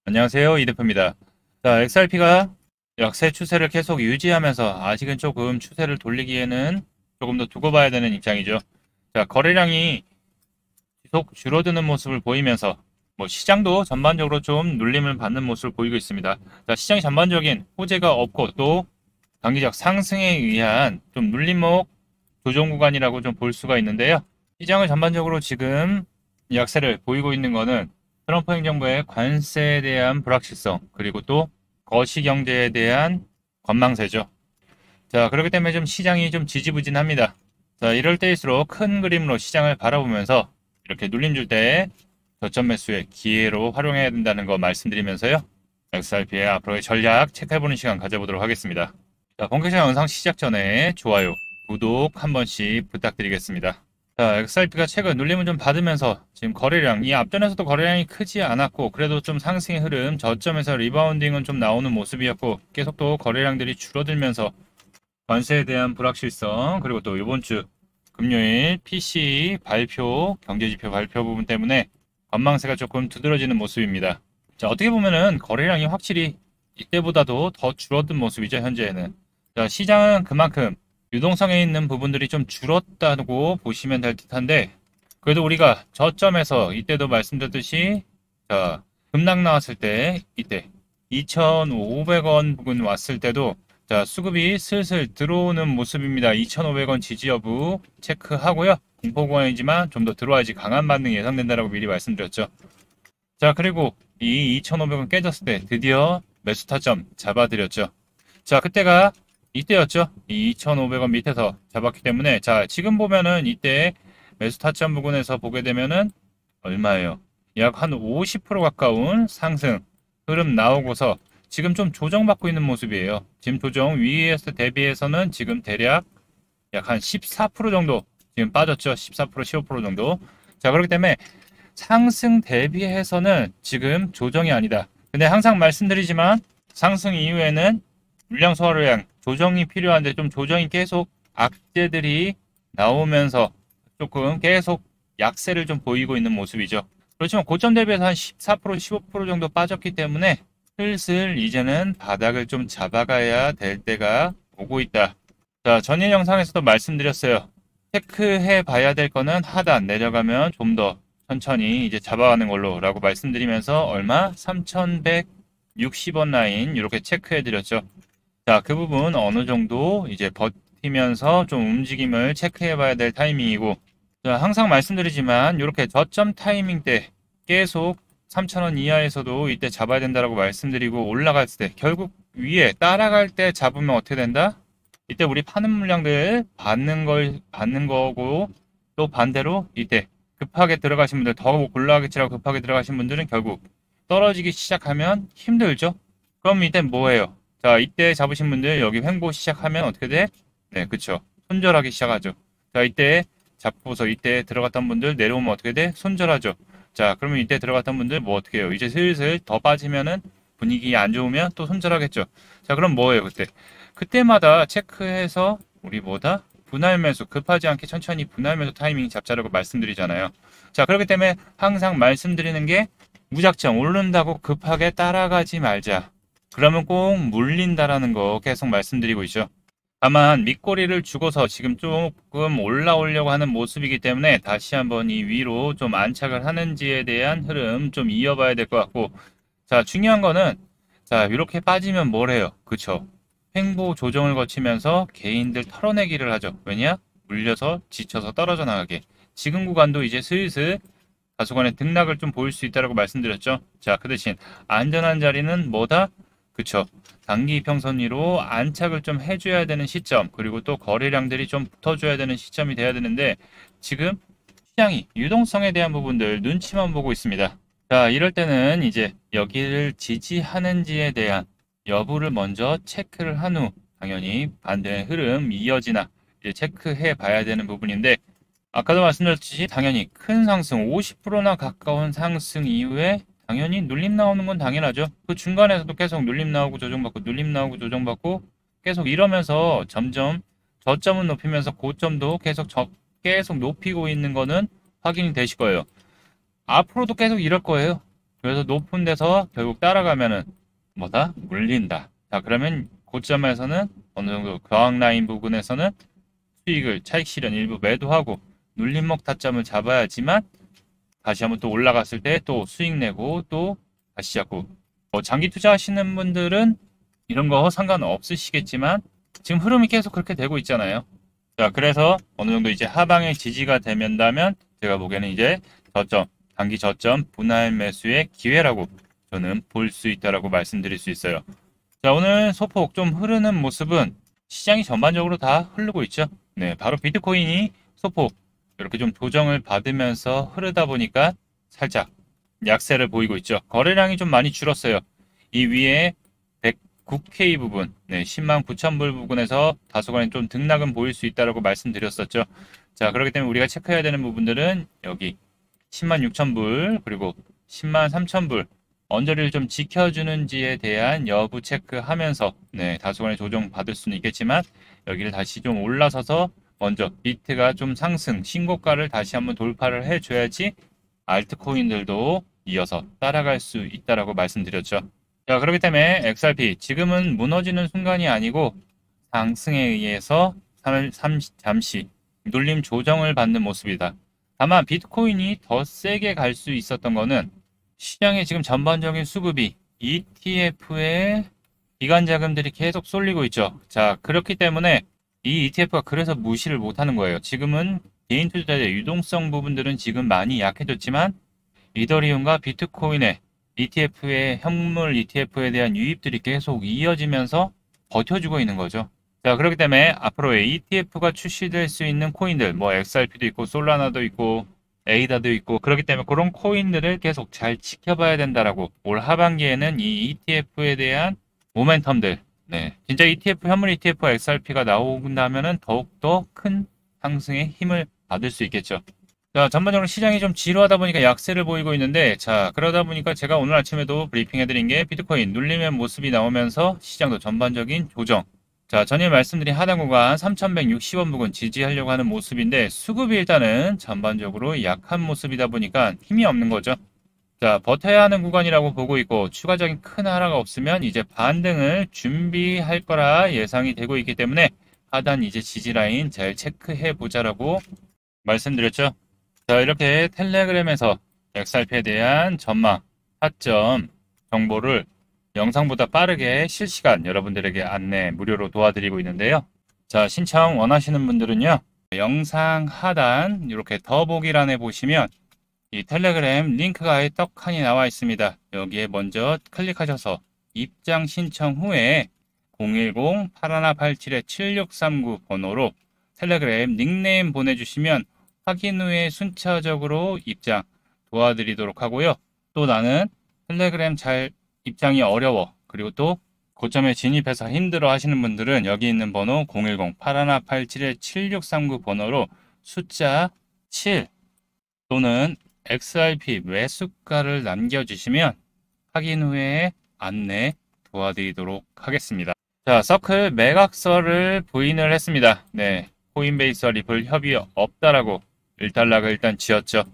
안녕하세요. 이대표입니다. 자, XRP가 약세 추세를 계속 유지하면서 아직은 조금 추세를 돌리기에는 조금 더 두고 봐야 되는 입장이죠. 자, 거래량이 계속 줄어드는 모습을 보이면서 시장도 전반적으로 좀 눌림을 받는 모습을 보이고 있습니다. 자, 시장이 전반적인 호재가 없고 또 단기적 상승에 의한 좀 눌림목 조정 구간이라고 좀 볼 수가 있는데요. 시장을 전반적으로 지금 약세를 보이고 있는 거는 트럼프 행정부의 관세에 대한 불확실성, 그리고 또 거시경제에 대한 관망세죠. 자, 그렇기 때문에 좀 시장이 좀 지지부진합니다. 자, 이럴 때일수록 큰 그림으로 시장을 바라보면서 이렇게 눌림 줄 때 저점 매수의 기회로 활용해야 된다는 거 말씀드리면서요. XRP의 앞으로의 전략 체크해보는 시간 가져보도록 하겠습니다. 자, 본격적인 영상 시작 전에 좋아요, 구독 한 번씩 부탁드리겠습니다. 자, XRP가 최근 눌림을 좀 받으면서 지금 거래량, 이 앞전에서도 거래량이 크지 않았고 그래도 좀 상승의 흐름, 저점에서 리바운딩은 좀 나오는 모습이었고 계속 또 거래량들이 줄어들면서 관세에 대한 불확실성, 그리고 또 이번 주 금요일 PC 발표, 경제지표 발표 부분 때문에 관망세가 조금 두드러지는 모습입니다. 자, 어떻게 보면은 거래량이 확실히 이때보다도 더 줄어든 모습이죠, 현재는. 자, 시장은 그만큼 유동성에 있는 부분들이 좀 줄었다고 보시면 될 듯한데, 그래도 우리가 저점에서 이때도 말씀드렸듯이, 자, 급락 나왔을 때, 이때 2,500원 부근 왔을 때도, 자, 수급이 슬슬 들어오는 모습입니다. 2,500원 지지 여부 체크하고요. 공포구간이지만 좀 더 들어와야지 강한 반등이 예상된다라고 미리 말씀드렸죠. 자, 그리고 이 2,500원 깨졌을 때 드디어 매수 타점 잡아드렸죠. 자, 그때가 이때였죠. 이 2,500원 밑에서 잡았기 때문에, 자, 지금 보면은 이때 매수 타점 부근에서 보게 되면은 얼마예요? 약 한 50% 가까운 상승 흐름 나오고서 지금 좀 조정받고 있는 모습이에요. 지금 조정 위에서 대비해서는 지금 대략 약 한 14% 정도 지금 빠졌죠. 14%, 15% 정도. 자, 그렇기 때문에 상승 대비해서는 지금 조정이 아니다. 근데 항상 말씀드리지만 상승 이후에는 물량 소화량 조정이 필요한데, 좀 조정이 계속 악재들이 나오면서 조금 계속 약세를 좀 보이고 있는 모습이죠. 그렇지만 고점 대비해서 한 14%, 15% 정도 빠졌기 때문에 슬슬 이제는 바닥을 좀 잡아가야 될 때가 오고 있다. 자, 전일 영상에서도 말씀드렸어요. 체크해 봐야 될 거는 하단 내려가면 좀 더 천천히 이제 잡아가는 걸로 라고 말씀드리면서 얼마? 3,160원 라인 이렇게 체크해 드렸죠. 자, 그 부분 어느 정도 이제 버티면서 좀 움직임을 체크해 봐야 될 타이밍이고, 자, 항상 말씀드리지만 이렇게 저점 타이밍 때 계속 3,000원 이하에서도 이때 잡아야 된다라고 말씀드리고, 올라갈 때 결국 위에 따라갈 때 잡으면 어떻게 된다? 이때 우리 파는 물량들 받는 거고, 또 반대로 이때 급하게 들어가신 분들, 더 올라가겠지라고 급하게 들어가신 분들은 결국 떨어지기 시작하면 힘들죠. 그럼 이때 뭐예요? 자, 이때 잡으신 분들 여기 횡보 시작하면 어떻게 돼? 네, 그쵸. 손절하기 시작하죠. 자, 이때 잡고서 이때 들어갔던 분들 내려오면 어떻게 돼? 손절하죠. 자, 그러면 이때 들어갔던 분들 뭐 어떻게 해요? 이제 슬슬 더 빠지면은 분위기 안 좋으면 또 손절하겠죠. 자, 그럼 뭐예요, 그때? 그때마다 체크해서 우리 뭐다? 분할 매수, 급하지 않게 천천히 분할 매수 타이밍 잡자라고 말씀드리잖아요. 자, 그렇기 때문에 항상 말씀드리는 게 무작정 오른다고 급하게 따라가지 말자. 그러면 꼭 물린다라는 거 계속 말씀드리고 있죠. 다만 밑꼬리를 주고서 지금 조금 올라오려고 하는 모습이기 때문에 다시 한번 이 위로 좀 안착을 하는지에 대한 흐름 좀 이어봐야 될 것 같고, 자, 중요한 거는, 자, 이렇게 빠지면 뭘 해요? 그쵸? 횡보 조정을 거치면서 개인들 털어내기를 하죠. 왜냐? 물려서 지쳐서 떨어져 나가게. 지금 구간도 이제 슬슬 다소간의 등락을 좀 보일 수 있다고 말씀드렸죠. 자, 그 대신 안전한 자리는 뭐다? 그쵸? 단기 이평선 위로 안착을 좀 해줘야 되는 시점, 그리고 또 거래량들이 좀 붙어줘야 되는 시점이 돼야 되는데, 지금 시장이 유동성에 대한 부분들 눈치만 보고 있습니다. 자, 이럴 때는 이제 여기를 지지하는지에 대한 여부를 먼저 체크를 한 후 당연히 반대의 흐름 이어지나 이제 체크해 봐야 되는 부분인데, 아까도 말씀드렸듯이 당연히 큰 상승 50%나 가까운 상승 이후에 당연히 눌림 나오는 건 당연하죠. 그 중간에서도 계속 눌림 나오고 조정받고 눌림 나오고 조정받고 계속 이러면서 점점 저점은 높이면서 고점도 계속 높이고 있는 거는 확인이 되실 거예요. 앞으로도 계속 이럴 거예요. 그래서 높은 데서 결국 따라가면은 뭐다? 물린다. 자, 그러면 고점에서는 어느 정도 저항 라인 부분에서는 수익을 차익 실현 일부 매도하고 눌림목 타점을 잡아야지만 다시 한번 또 올라갔을 때 또 수익 내고 또 다시 잡고 장기 투자하시는 분들은 이런 거 상관없으시겠지만 지금 흐름이 계속 그렇게 되고 있잖아요. 자, 그래서 어느 정도 이제 하방의 지지가 되면다면 제가 보기에는 이제 저점, 단기 저점 분할 매수의 기회라고 저는 볼 수 있다라고 말씀드릴 수 있어요. 자, 오늘 소폭 좀 흐르는 모습은 시장이 전반적으로 다 흐르고 있죠. 네, 바로 비트코인이 소폭 이렇게 좀 조정을 받으면서 흐르다 보니까 살짝 약세를 보이고 있죠. 거래량이 좀 많이 줄었어요. 이 위에 109K 부분, 네, 10만 9천 불 부분에서 다소간에 좀 등락은 보일 수 있다고 말씀드렸었죠. 자, 그렇기 때문에 우리가 체크해야 되는 부분들은 여기 10만 6천 불, 그리고 10만 3천 불, 언저리를 좀 지켜주는지에 대한 여부 체크하면서, 네, 다소간에 조정 받을 수는 있겠지만, 여기를 다시 좀 올라서서 먼저 비트가 좀 상승, 신고가를 다시 한번 돌파를 해줘야지 알트코인들도 이어서 따라갈 수 있다라고 말씀드렸죠. 자, 그렇기 때문에 XRP 지금은 무너지는 순간이 아니고 상승에 의해서 잠시 눌림 조정을 받는 모습이다. 다만 비트코인이 더 세게 갈 수 있었던 거는 시장의 지금 전반적인 수급이 ETF에 기관 자금들이 계속 쏠리고 있죠. 자, 그렇기 때문에 이 ETF가 그래서 무시를 못하는 거예요. 지금은 개인 투자자의 유동성 부분들은 지금 많이 약해졌지만 이더리움과 비트코인의 ETF의 현물 ETF에 대한 유입들이 계속 이어지면서 버텨주고 있는 거죠. 자, 그렇기 때문에 앞으로의 ETF가 출시될 수 있는 코인들, 뭐 XRP도 있고 솔라나도 있고 에이다도 있고 그렇기 때문에 그런 코인들을 계속 잘 지켜봐야 된다라고 올 하반기에는 이 ETF에 대한 모멘텀들, 네, 진짜 ETF, 현물 ETF와 XRP가 나온다면은 더욱더 큰 상승의 힘을 받을 수 있겠죠. 자, 전반적으로 시장이 좀 지루하다 보니까 약세를 보이고 있는데, 자, 그러다 보니까 제가 오늘 아침에도 브리핑 해드린 게 비트코인 눌림의 모습이 나오면서 시장도 전반적인 조정. 자, 전에 말씀드린 하단 구간 3,160원 부근 지지하려고 하는 모습인데, 수급이 일단은 전반적으로 약한 모습이다 보니까 힘이 없는 거죠. 자, 버텨야 하는 구간이라고 보고 있고, 추가적인 큰 하락가 없으면 이제 반등을 준비할 거라 예상이 되고 있기 때문에, 하단 이제 지지라인 잘 체크해 보자라고 말씀드렸죠. 자, 이렇게 텔레그램에서 XRP에 대한 전망, 타점 정보를 영상보다 빠르게 실시간 여러분들에게 안내 무료로 도와드리고 있는데요. 자, 신청 원하시는 분들은요, 영상 하단 이렇게 더보기란에 보시면 이 텔레그램 링크가 떡하니 나와 있습니다. 여기에 먼저 클릭하셔서 입장 신청 후에 010-8187-7639 번호로 텔레그램 닉네임 보내주시면 확인 후에 순차적으로 입장 도와드리도록 하고요. 또 나는 텔레그램 잘 입장이 어려워, 그리고 또 고점에 진입해서 힘들어 하시는 분들은 여기 있는 번호 010-8187-7639 번호로 숫자 7 또는 XRP 매수가를 남겨주시면 확인 후에 안내 도와드리도록 하겠습니다. 자, 서클 매각서를 부인을 했습니다. 네, 코인베이스와 리플 협의 없다라고 일단락을 일단 지었죠.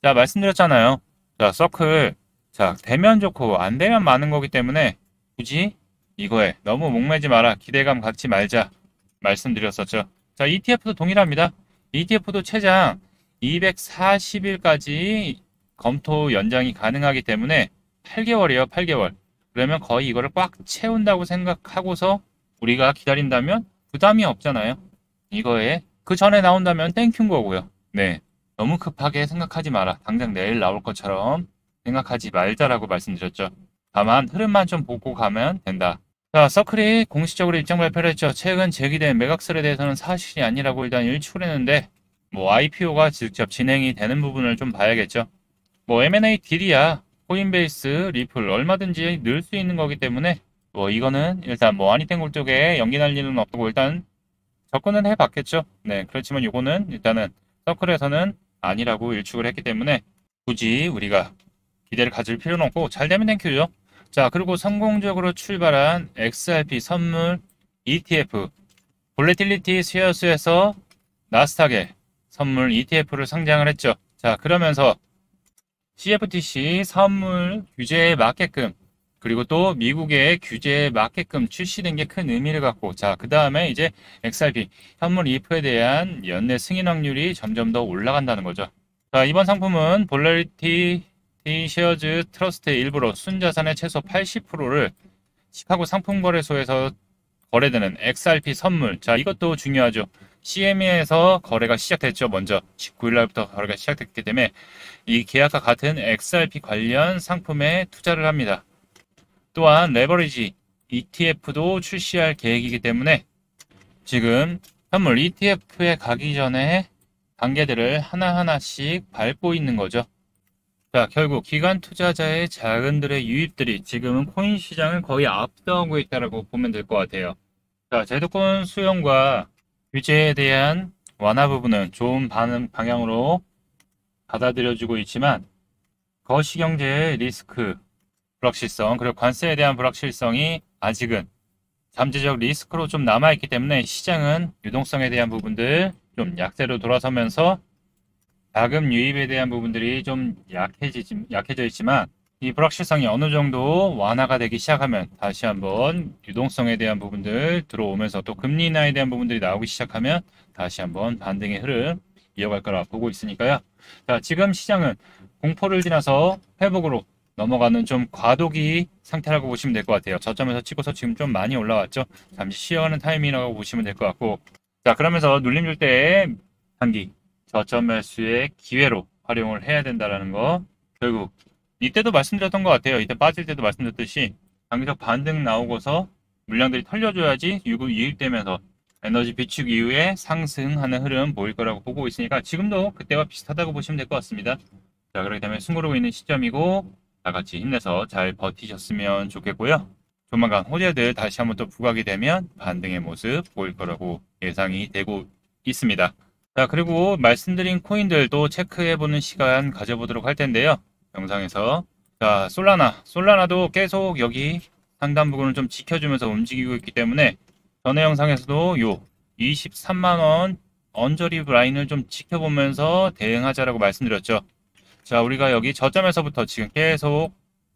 자, 말씀드렸잖아요. 자, 서클, 자, 되면 좋고 안 되면 많은 거기 때문에 굳이 이거에 너무 목매지 마라, 기대감 갖지 말자 말씀드렸었죠. 자, ETF도 동일합니다. ETF도 최장 240일까지 검토 연장이 가능하기 때문에 8개월이에요, 8개월. 그러면 거의 이거를 꽉 채운다고 생각하고서 우리가 기다린다면 부담이 없잖아요. 이거에 그 전에 나온다면 땡큐인 거고요. 네, 너무 급하게 생각하지 마라. 당장 내일 나올 것처럼 생각하지 말자라고 말씀드렸죠. 다만 흐름만 좀 보고 가면 된다. 자, 서클이 공식적으로 입장 발표를 했죠. 최근 제기된 매각설에 대해서는 사실이 아니라고 일단 일축을 했는데, 뭐 IPO가 직접 진행이 되는 부분을 좀 봐야겠죠. 뭐 M&A 딜이야 코인베이스, 리플 얼마든지 넣을 수 있는 거기 때문에 뭐 이거는 일단 뭐 아니땡굴 쪽에 연기 날 일은 없고 일단 접근은 해봤겠죠. 네, 그렇지만 이거는 일단은 서클에서는 아니라고 일축을 했기 때문에 굳이 우리가 기대를 가질 필요는 없고 잘 되면 땡큐죠. 자, 그리고 성공적으로 출발한 XRP 선물 ETF 볼레틸리티 쉐어스에서 나스닥에 선물 ETF를 상장을 했죠. 자, 그러면서 CFTC 선물 규제에 맞게끔 그리고 또 미국의 규제에 맞게끔 출시된 게 큰 의미를 갖고 자, 그 다음에 이제 XRP 현물 ETF에 대한 연내 승인 확률이 점점 더 올라간다는 거죠. 자, 이번 상품은 볼라리티 쉐어즈 트러스트의 일부로 순자산의 최소 80%를 시카고 상품거래소에서 거래되는 XRP 선물. 자, 이것도 중요하죠. CME에서 거래가 시작됐죠. 먼저 19일 날부터 거래가 시작됐기 때문에 이 계약과 같은 XRP 관련 상품에 투자를 합니다. 또한 레버리지 ETF도 출시할 계획이기 때문에 지금 현물 ETF에 가기 전에 단계들을 하나하나씩 밟고 있는 거죠. 자, 결국 기관 투자자의 자금들의 유입들이 지금은 코인 시장을 거의 압도하고 있다고 보면 될 것 같아요. 자, 제도권 수용과 규제에 대한 완화 부분은 좋은 방향으로 받아들여지고 있지만 거시경제의 리스크, 불확실성, 그리고 관세에 대한 불확실성이 아직은 잠재적 리스크로 좀 남아있기 때문에 시장은 유동성에 대한 부분들 좀 약세로 돌아서면서 자금 유입에 대한 부분들이 좀 약해져 있지만 이 불확실성이 어느 정도 완화가 되기 시작하면 다시 한번 유동성에 대한 부분들 들어오면서 또 금리 인하에 대한 부분들이 나오기 시작하면 다시 한번 반등의 흐름 이어갈 거라 보고 있으니까요. 자, 지금 시장은 공포를 지나서 회복으로 넘어가는 좀 과도기 상태라고 보시면 될 것 같아요. 저점에서 치고서 지금 좀 많이 올라왔죠. 잠시 쉬어가는 타이밍이라고 보시면 될 것 같고 자, 그러면서 눌림 줄 때 단기 저점 매수의 기회로 활용을 해야 된다는 거 결국 이때도 말씀드렸던 것 같아요. 이때 빠질 때도 말씀드렸듯이 장기적 반등 나오고서 물량들이 털려줘야지 유입되면서 에너지 비축 이후에 상승하는 흐름 보일 거라고 보고 있으니까 지금도 그때와 비슷하다고 보시면 될 것 같습니다. 자, 그렇기 때문에 숨고르고 있는 시점이고 다 같이 힘내서 잘 버티셨으면 좋겠고요. 조만간 호재들 다시 한번 또 부각이 되면 반등의 모습 보일 거라고 예상이 되고 있습니다. 자, 그리고 말씀드린 코인들도 체크해보는 시간 가져보도록 할 텐데요. 영상에서 자, 솔라나도 계속 여기 상단 부분을 좀 지켜주면서 움직이고 있기 때문에 전에 영상에서도 요 23만원 언저리 라인을 좀 지켜보면서 대응하자라고 말씀드렸죠. 자, 우리가 여기 저점에서부터 지금 계속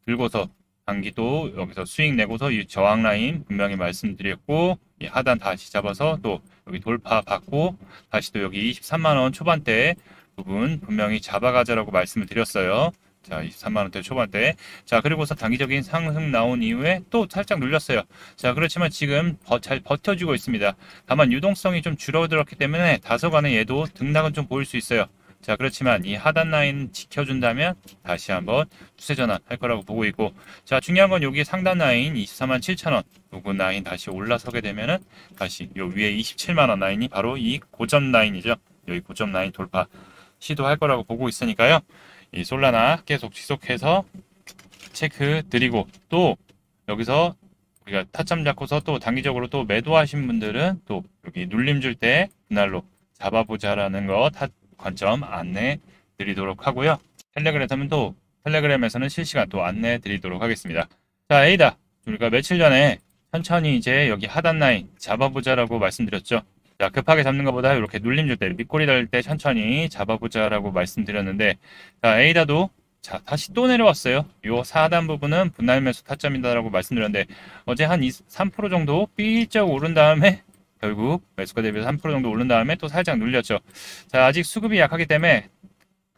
들고서 단기도 여기서 수익 내고서 이 저항 라인 분명히 말씀드렸고 이 하단 다시 잡아서 또 여기 돌파 받고 다시 또 여기 23만원 초반대 부분 분명히 잡아가자라고 말씀을 드렸어요. 자, 23만원대 초반대. 자, 그리고서 단기적인 상승 나온 이후에 또 살짝 눌렸어요. 자, 그렇지만 지금 잘 버텨주고 있습니다. 다만 유동성이 좀 줄어들었기 때문에 다소간의 얘도 등락은 좀 보일 수 있어요. 자, 그렇지만 이 하단 라인 지켜준다면 다시 한번 추세 전환 할 거라고 보고 있고 자, 중요한 건 여기 상단 라인 24만 7천원 요거 라인 다시 올라서게 되면은 다시 요 위에 27만원 라인이 바로 이 고점 라인이죠. 여기 고점 라인 돌파 시도할 거라고 보고 있으니까요. 이 솔라나 계속 지속해서 체크 드리고 또 여기서 우리가 타점 잡고서 또 단기적으로 또 매도하신 분들은 또 여기 눌림 줄 때 그날로 잡아보자라는 거 관점 안내 드리도록 하고요. 텔레그램에서는 실시간 또 안내 드리도록 하겠습니다. 자, 에이다. 우리가 며칠 전에 천천히 이제 여기 하단 라인 잡아보자라고 말씀드렸죠. 자, 급하게 잡는 것보다 이렇게 눌림 줄 때, 밑꼬리 달릴 때 천천히 잡아보자라고 말씀드렸는데, 자, 에이다도 자, 다시 또 내려왔어요. 요 하단 부분은 분할 매수 타점이다라고 말씀드렸는데, 어제 한 3% 정도 삐쩍 오른 다음에 결국 매수가 대비해서 3% 정도 오른 다음에 또 살짝 눌렸죠. 자, 아직 수급이 약하기 때문에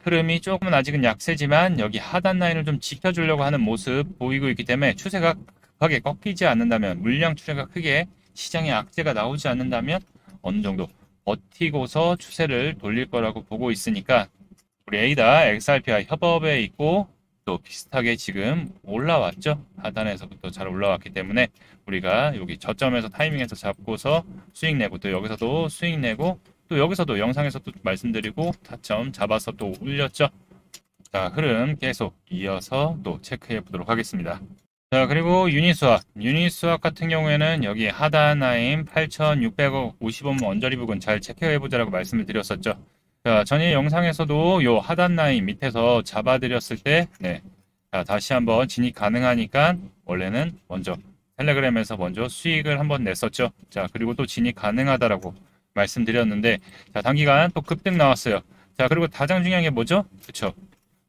흐름이 조금은 아직은 약세지만 여기 하단 라인을 좀 지켜주려고 하는 모습 보이고 있기 때문에 추세가 급하게 꺾이지 않는다면 물량 추세가 크게 시장에 악재가 나오지 않는다면 어느 정도 버티고서 추세를 돌릴 거라고 보고 있으니까 우리 에이다 XRP와 협업에 있고 또 비슷하게 지금 올라왔죠. 하단에서부터 잘 올라왔기 때문에 우리가 여기 저점에서 타이밍에서 잡고서 수익 내고 또 여기서도 수익 내고 또 여기서도 영상에서도 말씀드리고 타점 잡아서 또 올렸죠. 자, 흐름 계속 이어서 또 체크해 보도록 하겠습니다. 자, 그리고 유니스왑 같은 경우에는 여기 하단 라인 8,650원 언저리 부분 잘 체크해 보자라고 말씀을 드렸었죠. 자, 전에 영상에서도 요 하단 라인 밑에서 잡아드렸을 때, 네. 자, 다시 한번 진입 가능하니까 원래는 먼저 텔레그램에서 먼저 수익을 한번 냈었죠. 자, 그리고 또 진입 가능하다라고 말씀드렸는데, 자, 단기간 또 급등 나왔어요. 자, 그리고 가장 중요한 게 뭐죠? 그쵸.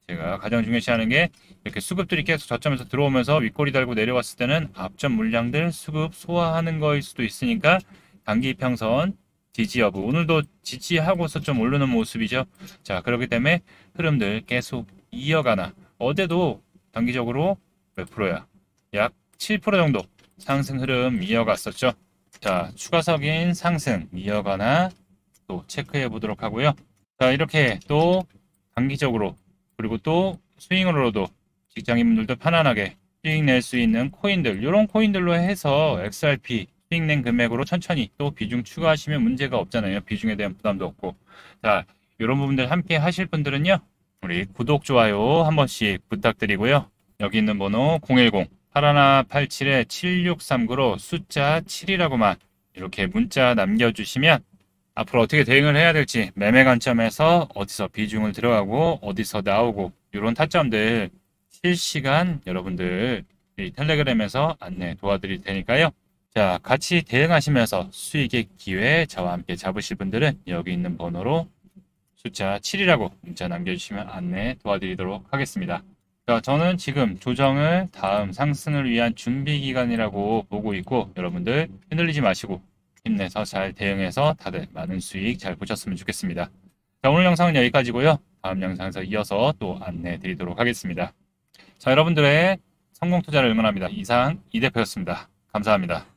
제가 가장 중요시하는 게 이렇게 수급들이 계속 저점에서 들어오면서 윗꼬리 달고 내려왔을 때는 앞전 물량들 수급 소화하는 거일 수도 있으니까 단기 이평선 지지 여부, 오늘도 지지하고서 좀 오르는 모습이죠. 자, 그렇기 때문에 흐름들 계속 이어가나, 어제도 단기적으로 몇 프로야? 약 7% 정도 상승 흐름 이어갔었죠. 자, 추가적인 상승 이어가나 또 체크해 보도록 하고요. 자, 이렇게 또 단기적으로 그리고 또 스윙으로도 직장인분들도 편안하게 수익 낼 수 있는 코인들, 이런 코인들로 해서 XRP 수익 낸 금액으로 천천히 또 비중 추가하시면 문제가 없잖아요. 비중에 대한 부담도 없고. 자, 이런 부분들 함께 하실 분들은요, 우리 구독, 좋아요 한 번씩 부탁드리고요. 여기 있는 번호 010-8187-7639로 숫자 7이라고만 이렇게 문자 남겨주시면 앞으로 어떻게 대응을 해야 될지, 매매 관점에서 어디서 비중을 들어가고 어디서 나오고, 이런 타점들 실시간 여러분들 이 텔레그램에서 안내 도와드릴 테니까요. 자, 같이 대응하시면서 수익의 기회 저와 함께 잡으실 분들은 여기 있는 번호로 숫자 7이라고 문자 남겨주시면 안내 도와드리도록 하겠습니다. 자, 저는 지금 조정을 다음 상승을 위한 준비 기간이라고 보고 있고, 여러분들 흔들리지 마시고 힘내서 잘 대응해서 다들 많은 수익 잘 보셨으면 좋겠습니다. 자, 오늘 영상은 여기까지고요. 다음 영상에서 이어서 또 안내 드리도록 하겠습니다. 자, 여러분들의 성공 투자를 응원합니다. 이상 이 대표였습니다. 감사합니다.